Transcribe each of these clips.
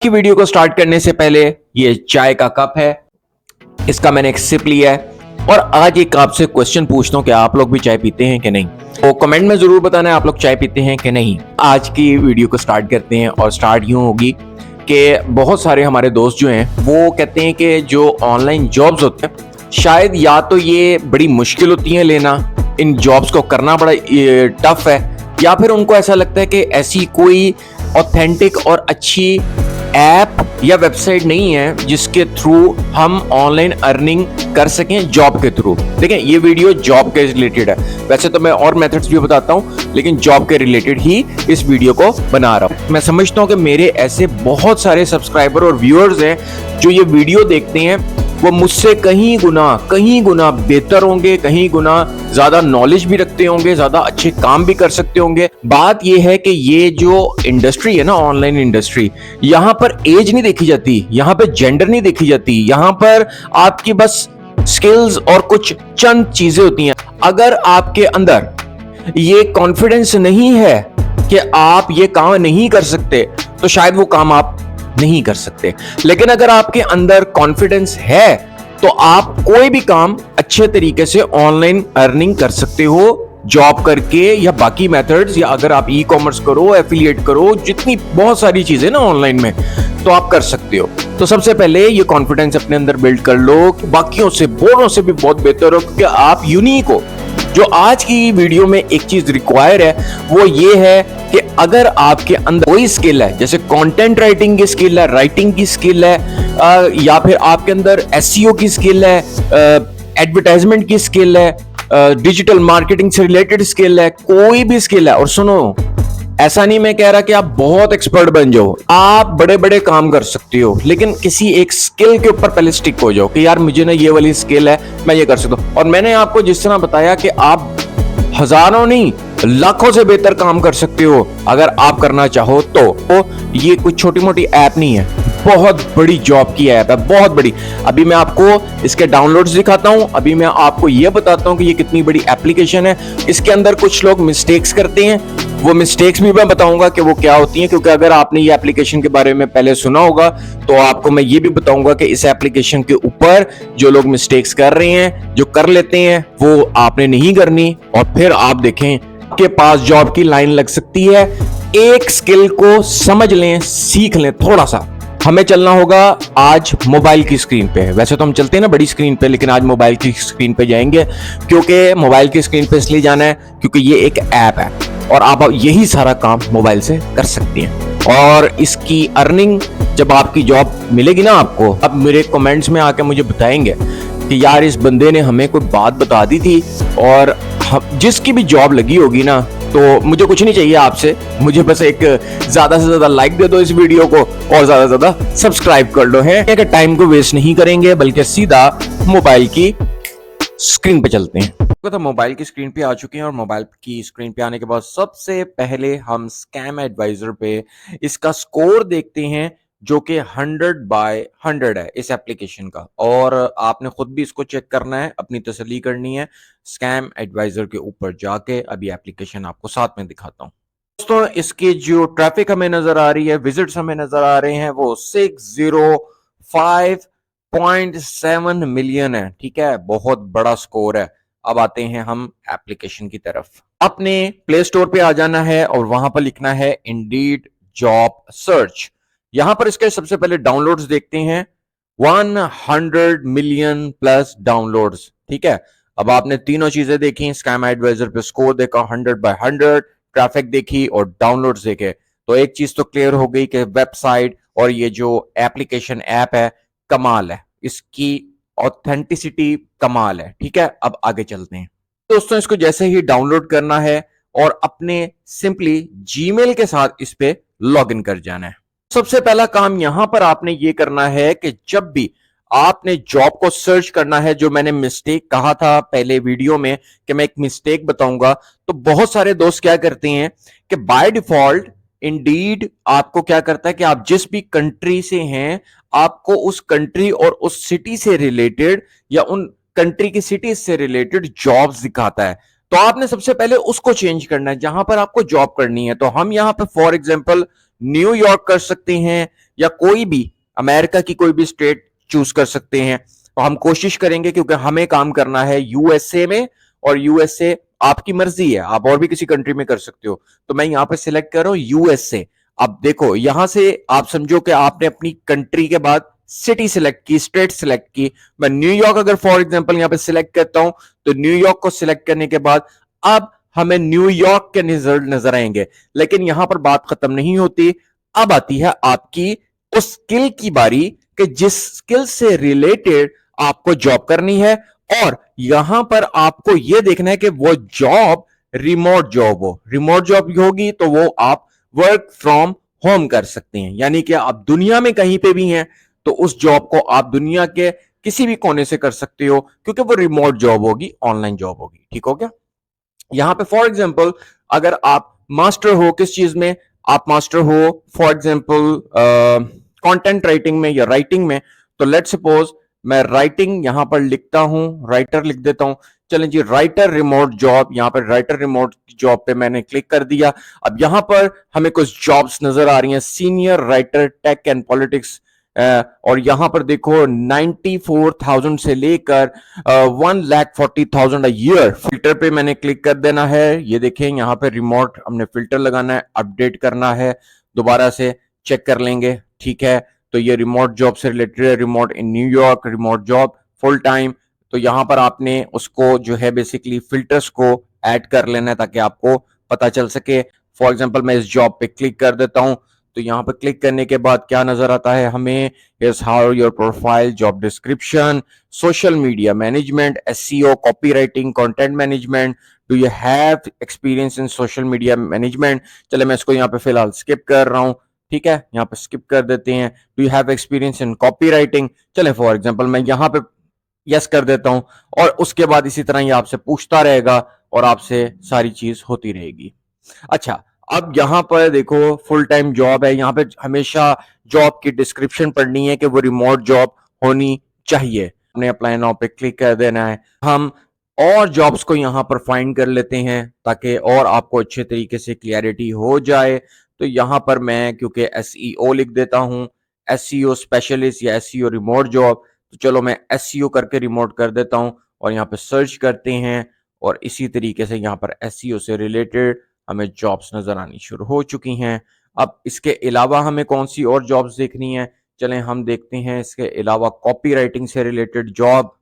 की वीडियो को स्टार्ट करने से पहले ये चाय का कप है, इसका मैंने एक सिप लिया है और आज एक आपसे क्वेश्चन पूछता हूं कि आप लोग भी चाय पीते हैं कि नहीं। तो कमेंट में जरूर बताना है आप लोग चाय पीते हैं कि नहीं। आज की वीडियो को स्टार्ट करते हैं और स्टार्ट यूं होगी कि बहुत सारे हमारे दोस्त जो हैं वो कहते हैं कि जो ऑनलाइन जॉब्स होते हैं शायद या तो ये बड़ी मुश्किल होती हैं लेना, इन जॉब्स को करना बड़ा टफ है, या फिर उनको ऐसा लगता है कि ऐसी कोई ऑथेंटिक और अच्छी ऐप या वेबसाइट नहीं है जिसके थ्रू हम ऑनलाइन अर्निंग कर सकें जॉब के थ्रू। देखें ये वीडियो जॉब के रिलेटेड है, वैसे तो मैं और मेथड्स भी बताता हूं लेकिन जॉब के रिलेटेड ही इस वीडियो को बना रहा हूं। मैं समझता हूं कि मेरे ऐसे बहुत सारे सब्सक्राइबर और व्यूअर्स हैं जो ये वीडियो देखते हैं, वो मुझसे कहीं गुना बेहतर होंगे, कहीं गुना ज्यादा नॉलेज भी रखते होंगे, ज्यादा अच्छे काम भी कर सकते होंगे। बात यह है कि ये जो इंडस्ट्री है ना, ऑनलाइन इंडस्ट्री, यहाँ पर एज नहीं देखी जाती, यहाँ पे जेंडर नहीं देखी जाती, यहाँ पर आपकी बस स्किल्स और कुछ चंद चीजें होती हैं। अगर आपके अंदर ये कॉन्फिडेंस नहीं है कि आप ये काम नहीं कर सकते तो शायद वो काम आप नहीं कर सकते। लेकिन अगर आपके अंदर कॉन्फिडेंस है तो आप कोई भी काम अच्छे तरीके से ऑनलाइन अर्निंग कर सकते हो, जॉब करके या बाकी मेथड्स, या अगर आप ई कॉमर्स करो, एफिलिएट करो, जितनी बहुत सारी चीजें ना ऑनलाइन में, तो आप कर सकते हो। तो सबसे पहले ये कॉन्फिडेंस अपने अंदर बिल्ड कर लो, बाकियों से बोरों से भी बहुत बेहतर हो, क्योंकि आप यूनिक हो। जो आज की वीडियो में एक चीज रिक्वायर है वो ये है कि अगर आपके अंदर कोई स्किल है, जैसे कंटेंट राइटिंग की स्किल है, राइटिंग की स्किल है, या फिर आपके अंदर एसईओ की स्किल है, एडवर्टाइजमेंट की स्किल है, डिजिटल मार्केटिंग से रिलेटेड स्किल है, कोई भी स्किल है। और सुनो, ऐसा नहीं मैं कह रहा कि आप बहुत एक्सपर्ट बन जाओ, आप बड़े बड़े काम कर सकते हो, लेकिन किसी एक स्किल के ऊपर पहले स्टिक हो जाओ कि यार मुझे ना ये वाली स्किल है, मैं ये कर सकता हूं। और मैंने आपको जिस तरह बताया कि आप हजारों नहीं लाखों से बेहतर काम कर सकते हो अगर आप करना चाहो तो ये कुछ छोटी मोटी ऐप नहीं है, बहुत बड़ी जॉब की ऐप है, बहुत बड़ी। अभी मैं आपको इसके डाउनलोड्स दिखाता हूं, अभी मैं आपको ये बताता हूं कि ये कितनी बड़ी एप्लीकेशन है। इसके अंदर कुछ लोग मिस्टेक्स करते हैं, वो मिस्टेक्स भी मैं बताऊंगा कि वो क्या होती हैं, क्योंकि अगर आपने ये एप्लीकेशन के बारे में पहले सुना होगा तो आपको मैं ये भी बताऊंगा कि इस एप्लीकेशन के ऊपर जो लोग मिस्टेक्स कर रहे हैं, जो कर लेते हैं, वो आपने नहीं करनी। और फिर आप देखें आपके पास जॉब की लाइन लग सकती है। एक स्किल को समझ लें, सीख लें थोड़ा सा। हमें चलना होगा आज मोबाइल की स्क्रीन पे, वैसे तो हम चलते हैं ना बड़ी स्क्रीन पे, लेकिन आज मोबाइल की स्क्रीन पे जाएंगे, क्योंकि मोबाइल की स्क्रीन पे इसलिए जाना है क्योंकि ये एक ऐप है और आप यही सारा काम मोबाइल से कर सकती हैं। और इसकी अर्निंग जब आपकी जॉब मिलेगी ना आपको, अब मेरे कमेंट्स में आके मुझे बताएंगे कि यार इस बंदे ने हमें कोई बात बता दी थी, और जिसकी भी जॉब लगी होगी ना, तो मुझे कुछ नहीं चाहिए आपसे, मुझे बस एक ज्यादा से ज्यादा लाइक दे दो इस वीडियो को और ज्यादा से ज्यादा सब्सक्राइब कर लो। है कि टाइम को वेस्ट नहीं करेंगे बल्कि सीधा मोबाइल की स्क्रीन पे चलते हैं। तो मोबाइल की स्क्रीन पे आ चुके हैं और मोबाइल की स्क्रीन पे आने के बाद सबसे पहले हम स्कैम एडवाइजर पे इसका स्कोर देखते हैं, जो कि 100/100 है इस एप्लीकेशन का। और आपने खुद भी इसको चेक करना है, अपनी तसल्ली करनी है स्कैम एडवाइजर के ऊपर जाके। अभी एप्लीकेशन आपको साथ में दिखाता हूं दोस्तों। इसकी जो ट्रैफिक हमें नजर आ रही है, विजिट्स हमें नजर आ रहे हैं, वो 605.7 मिलियन है। ठीक है, बहुत बड़ा स्कोर है। अब आते हैं हम एप्लीकेशन की तरफ। अपने प्ले स्टोर पे आ जाना है और वहां पर लिखना है इंडीड जॉब सर्च। यहां पर इसके सबसे पहले डाउनलोड्स देखते हैं, 100 मिलियन प्लस डाउनलोड्स। ठीक है, अब आपने तीनों चीजें देखी, स्कैम एडवाइजर पे स्कोर देखा 100/100, ट्रैफिक देखी और डाउनलोड्स देखे, तो एक चीज तो क्लियर हो गई कि वेबसाइट और ये जो एप्लीकेशन ऐप है कमाल है, इसकी ऑथेंटिसिटी कमाल है। ठीक है, अब आगे चलते हैं दोस्तों। इसको जैसे ही डाउनलोड करना है और अपने सिंपली जीमेल के साथ इस पे लॉगिन कर जाना है। सबसे पहला काम यहां पर आपने ये करना है कि जब भी आपने जॉब को सर्च करना है, जो मैंने मिस्टेक कहा था पहले वीडियो में कि मैं एक मिस्टेक बताऊंगा, तो बहुत सारे दोस्त क्या करते हैं कि बाय डिफॉल्ट इंडीड आपको क्या करता है कि आप जिस भी कंट्री से हैं, आपको उस कंट्री और उस सिटी से रिलेटेड या उन कंट्री की सिटीज से रिलेटेड जॉब्स दिखाता है। तो आपने सबसे पहले उसको चेंज करना है जहां पर आपको जॉब करनी है। तो हम यहां पे फॉर एग्जांपल न्यूयॉर्क कर सकते हैं या कोई भी अमेरिका की कोई भी स्टेट चूज कर सकते हैं। तो हम कोशिश करेंगे क्योंकि हमें काम करना है यूएसए में, और यूएसए आपकी मर्जी है, आप और भी किसी कंट्री में कर सकते हो। तो मैं यहां पे सिलेक्ट कर रहा हूं यूएसए। अब देखो यहां से आप समझो कि आपने अपनी कंट्री के बाद सिटी सिलेक्ट की, स्टेट सिलेक्ट की। मैं न्यूयॉर्क अगर फॉर एग्जांपल यहां पे सिलेक्ट करता हूं, तो न्यूयॉर्क को सिलेक्ट करने के बाद अब हमें न्यूयॉर्क के रिजल्ट नजर आएंगे। लेकिन यहां पर बात खत्म नहीं होती, अब आती है आपकी उस स्किल की बारी कि जिस स्किल से रिलेटेड आपको जॉब करनी है, और यहां पर आपको यह देखना है कि वो जॉब रिमोट जॉब हो। रिमोट जॉब होगी तो वो आप वर्क फ्रॉम होम कर सकते हैं, यानी कि आप दुनिया में कहीं पे भी हैं तो उस जॉब को आप दुनिया के किसी भी कोने से कर सकते हो, क्योंकि वो रिमोट जॉब होगी, ऑनलाइन जॉब होगी। ठीक हो गया। यहां पे फॉर एग्जांपल अगर आप मास्टर हो किस चीज में, आप मास्टर हो फॉर एग्जांपल कंटेंट राइटिंग में या राइटिंग में, तो लेट सपोज मैं राइटिंग यहां पर लिखता हूं, राइटर लिख देता हूं। चलें जी, राइटर रिमोट जॉब, यहां पर राइटर रिमोट जॉब पे मैंने क्लिक कर दिया। अब यहां पर हमें कुछ जॉब्स नजर आ रही हैं, senior writer tech and politics, और यहां पर देखो 94,000 से लेकर 1,40,000 ईयर। फिल्टर पे मैंने क्लिक कर देना है। ये देखें यहां पे रिमोट हमने फिल्टर लगाना है, अपडेट करना है, दोबारा से चेक कर लेंगे। ठीक है, तो ये रिमोट जॉब से रिलेटेड है, remote in New York, remote job full time. तो यहां पर आपने उसको जो है बेसिकली फिल्टर्स को ऐड कर लेना है ताकि आपको पता चल सके। फॉर एग्जांपल मैं इस जॉब पे क्लिक कर देता हूं, तो यहां पर क्लिक करने के बाद क्या नजर आता है हमें, is how your profile, job description, social media management, SEO, copywriting, content management, do you have experience in social media management. चले मैं इसको यहाँ पे फिलहाल स्किप कर रहा हूँ। ठीक है, यहाँ पे स्किप कर देते हैं। Do you have experience in copywriting, चले फॉर एग्जांपल मैं यहाँ पे यस कर देता हूं, और उसके बाद इसी तरह ये आपसे पूछता रहेगा और आपसे सारी चीज होती रहेगी। अच्छा, अब यहां पर देखो फुल टाइम जॉब है, यहां पे हमेशा जॉब की डिस्क्रिप्शन पढ़नी है कि वो रिमोट जॉब होनी चाहिए। अपने अप्लाई नाउ पे क्लिक कर देना है। हम और जॉब्स को यहां पर फाइंड कर लेते हैं ताकि और आपको अच्छे तरीके से क्लियरिटी हो जाए। तो यहां पर मैं क्योंकि एसईओ लिख देता हूं, एसईओ स्पेशलिस्ट या एसईओ रिमोट जॉब, तो चलो मैं एसईओ करके रिमोट कर देता हूं और यहाँ पे सर्च करते हैं, और इसी तरीके से यहाँ पर एसईओ से रिलेटेड हमें जॉब्स नजर आनी शुरू हो चुकी हैं। अब इसके अलावा हमें कौन सी और जॉब्स देखनी है, चलें हम देखते हैं इसके अलावा कॉपी राइटिंग से रिलेटेड जॉब।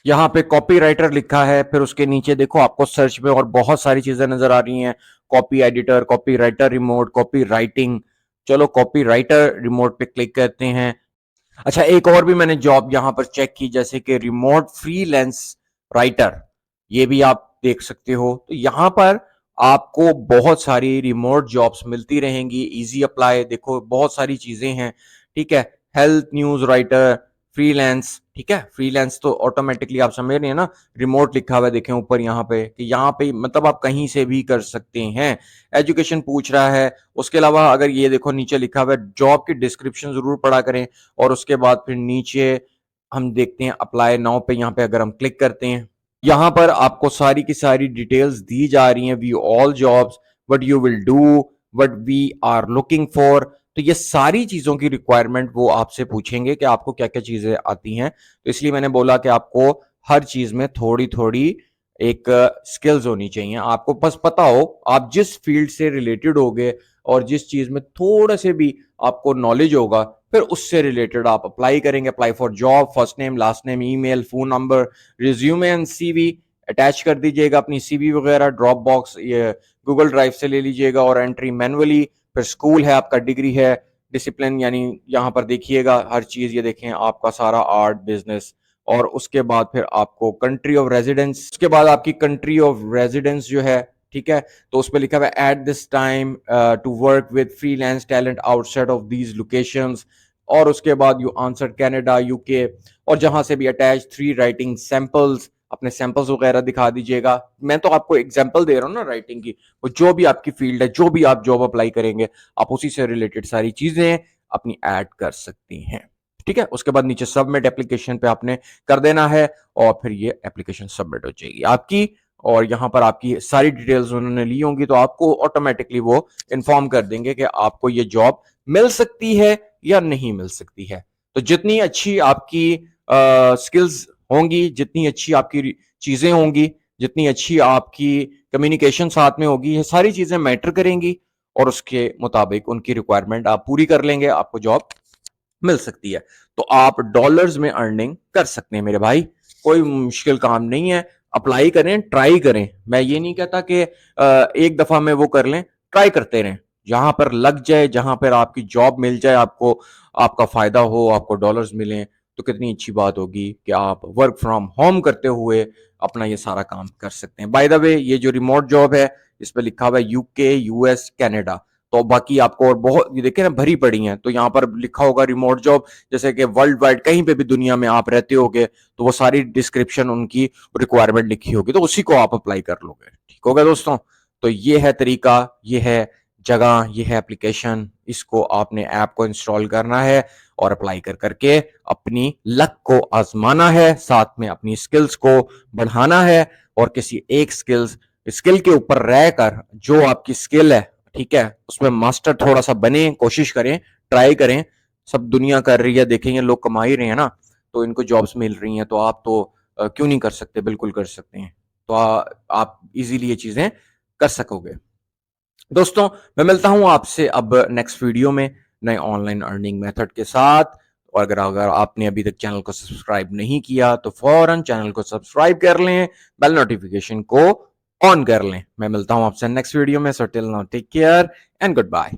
यहाँ पे कॉपी राइटर लिखा है, फिर उसके नीचे देखो आपको सर्च में और बहुत सारी चीजें नजर आ रही हैं, copy editor, copy writer remote, copy writing. चलो कॉपी राइटर रिमोट पे क्लिक करते हैं। अच्छा, एक और भी मैंने जॉब यहां पर चेक की, जैसे कि रिमोट फ्रीलांस राइटर, ये भी आप देख सकते हो। तो यहां पर आपको बहुत सारी रिमोट जॉब्स मिलती रहेंगी, इजी अप्लाई, देखो बहुत सारी चीजें हैं। ठीक है, हेल्थ न्यूज राइटर, फ्रीलांस। ठीक है, फ्रीलांस तो ऑटोमेटिकली आप समझ रहे हैं ना, रिमोट लिखा हुआ है, देखें ऊपर यहाँ पे कि यहाँ पे मतलब आप कहीं से भी कर सकते हैं। एजुकेशन पूछ रहा है, उसके अलावा अगर ये देखो नीचे लिखा हुआ है जॉब की डिस्क्रिप्शन जरूर पढ़ा करें, और उसके बाद फिर नीचे हम देखते हैं अप्लाई नाउ पे, यहाँ पे अगर हम क्लिक करते हैं, यहाँ पर आपको सारी की सारी डिटेल्स दी जा रही हैं, view all jobs, what you will do, what we are looking for. तो ये सारी चीजों की रिक्वायरमेंट वो आपसे पूछेंगे कि आपको क्या क्या चीजें आती हैं। तो इसलिए मैंने बोला कि आपको हर चीज में थोड़ी थोड़ी एक स्किल्स होनी चाहिए, आपको बस पता हो आप जिस फील्ड से रिलेटेड होगे और जिस चीज में थोड़ा से भी आपको नॉलेज होगा, फिर उससे रिलेटेड आप अप्लाई करेंगे। Apply for job, first name, last name, email, phone number, resume and CV attach कर दीजिएगा, अपनी सीवी वगैरह ड्रॉप बॉक्स ये गूगल ड्राइव से ले लीजिएगा और एंट्री मैनुअली। फिर स्कूल है आपका, डिग्री है, डिसिप्लिन, यानी यहाँ पर देखिएगा हर चीज, ये देखें आपका सारा आर्ट, बिजनेस, और उसके बाद फिर आपको कंट्री ऑफ रेजिडेंस, उसके बाद आपकी कंट्री ऑफ रेजिडेंस जो है, ठीक है, तो उस पर लिखा हुआ है at this time to work with freelance talent outside of these locations, और उसके बाद यू आंसर कनाडा, यूके, और जहां से भी अटैच 3 राइटिंग सैंपल्स, अपने सैंपल्स वगैरह दिखा दीजिएगा। मैं तो आपको एग्जांपल दे रहा हूँ ना राइटिंग की, वो जो भी आपकी फील्ड है, जो भी आप जॉब अप्लाई करेंगे, आप उसी से रिलेटेड सारी चीजें अपनी ऐड कर सकती हैं। ठीक है, उसके बाद नीचे सबमिट एप्लीकेशन पे आपने कर देना है, और फिर ये एप्लीकेशन सबमिट हो जाएगी आपकी, और यहाँ पर आपकी सारी डिटेल्स उन्होंने ली होंगी, तो आपको ऑटोमेटिकली वो इन्फॉर्म कर देंगे कि आपको ये जॉब मिल सकती है या नहीं मिल सकती है। तो जितनी अच्छी आपकी स्किल्स होंगी, जितनी अच्छी आपकी चीजें होंगी, जितनी अच्छी आपकी कम्युनिकेशन साथ में होगी, ये सारी चीजें मैटर करेंगी और उसके मुताबिक उनकी रिक्वायरमेंट आप पूरी कर लेंगे, आपको जॉब मिल सकती है। तो आप डॉलर्स में अर्निंग कर सकते हैं मेरे भाई, कोई मुश्किल काम नहीं है। अप्लाई करें, ट्राई करें। मैं ये नहीं कहता कि एक दफा में वो कर लें, ट्राई करते रहें। जहां पर लग जाए, जहां पर आपकी जॉब मिल जाए, आपको आपका फायदा हो, आपको डॉलर्स मिलें, तो कितनी अच्छी बात होगी कि आप वर्क फ्रॉम होम करते हुए अपना ये सारा काम कर सकते हैं। बाय द वे, ये जो रिमोट जॉब है, इस पर लिखा हुआ है यूके, यूएस, कनाडा। तो बाकी आपको और बहुत ये देखिए ना भरी पड़ी हैं, तो यहाँ पर लिखा होगा रिमोट जॉब, जैसे कि वर्ल्ड वाइड कहीं पे भी दुनिया में आप रहते होगे, तो वो सारी डिस्क्रिप्शन उनकी रिक्वायरमेंट लिखी होगी, तो उसी को आप अप्लाई कर लोगे। ठीक होगा दोस्तों? तो ये है तरीका, ये है जगह, ये है एप्लीकेशन। इसको आपने ऐप को इंस्टॉल करना है और अप्लाई कर करके अपनी लक को आजमाना है, साथ में अपनी स्किल्स को बढ़ाना है और किसी एक स्किल के ऊपर रहकर जो आपकी स्किल है, ठीक है, उसमें मास्टर थोड़ा सा बने, कोशिश करें, ट्राई करें। सब दुनिया कर रही है, देखेंगे लोग कमा ही रहे हैं ना, तो इनको जॉब्स मिल रही हैं, तो आप तो क्यों नहीं कर सकते? बिल्कुल कर सकते हैं। तो आप इजीली ये चीजें कर सकोगे। दोस्तों, मैं मिलता हूं आपसे अब नेक्स्ट वीडियो में नए ऑनलाइन अर्निंग मेथड के साथ। और अगर अगर आपने अभी तक चैनल को सब्सक्राइब नहीं किया तो फौरन चैनल को सब्सक्राइब कर लें, बेल नोटिफिकेशन को ऑन कर लें। मैं मिलता हूं आपसे नेक्स्ट वीडियो में। So till now take care and good bye.